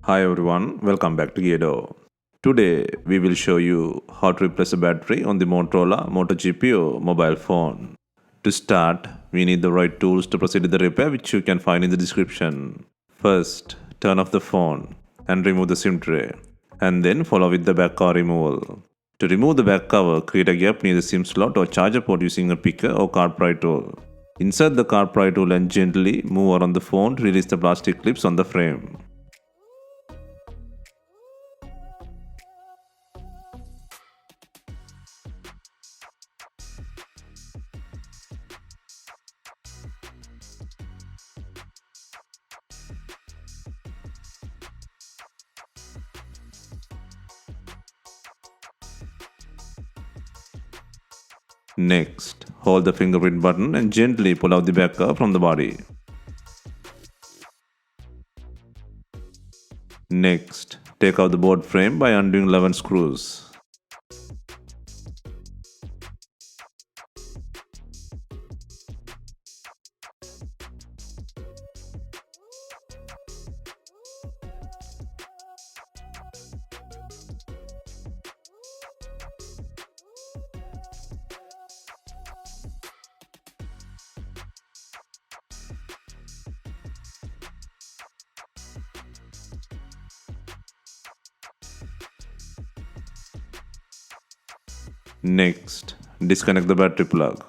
Hi everyone, welcome back to Gedo. Today we will show you how to replace a battery on the Motorola Moto GPU mobile phone. To start, we need the right tools to proceed with the repair, which you can find in the description. First, turn off the phone and remove the SIM tray, and then follow with the back cover removal. To remove the back cover, create a gap near the SIM slot or charger port using a picker or car pry tool. Insert the car pry tool and gently move around the phone to release the plastic clips on the frame. Next, hold the fingerprint button and gently pull out the back cover from the body. Next, take out the board frame by undoing 11 screws. Next, disconnect the battery plug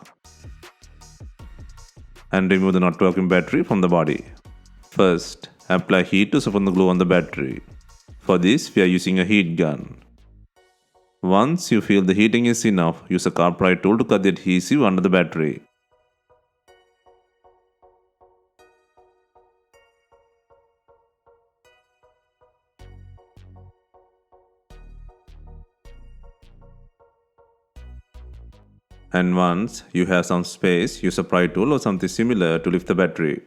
and remove the not working battery from the body. First, apply heat to soften the glue on the battery. For this, we are using a heat gun. Once you feel the heating is enough, use a car pry tool to cut the adhesive under the battery. And once you have some space, use a pry tool or something similar to lift the battery.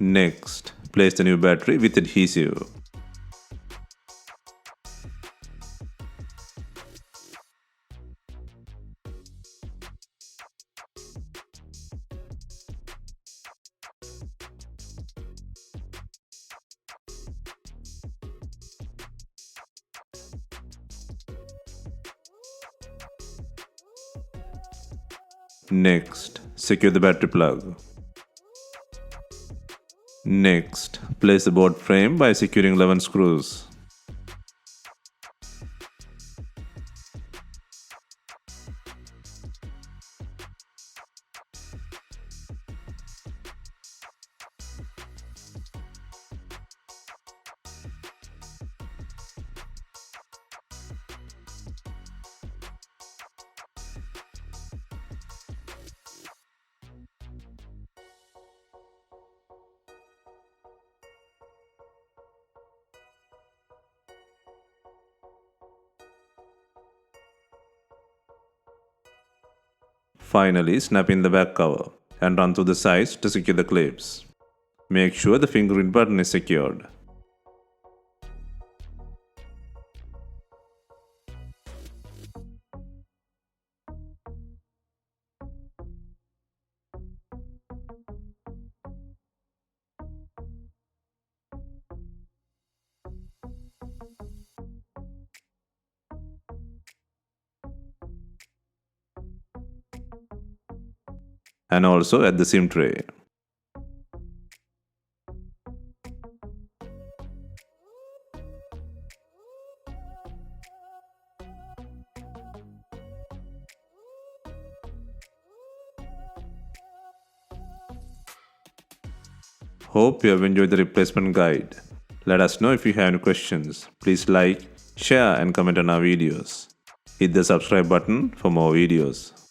Next, place the new battery with adhesive. Next, secure the battery plug. Next, place the board frame by securing 11 screws. Finally, snap in the back cover and run through the sides to secure the clips. Make sure the fingerprint button is secured. And also at the SIM tray. Hope you have enjoyed the replacement guide. Let us know if you have any questions. Please like, share and comment on our videos. Hit the subscribe button for more videos.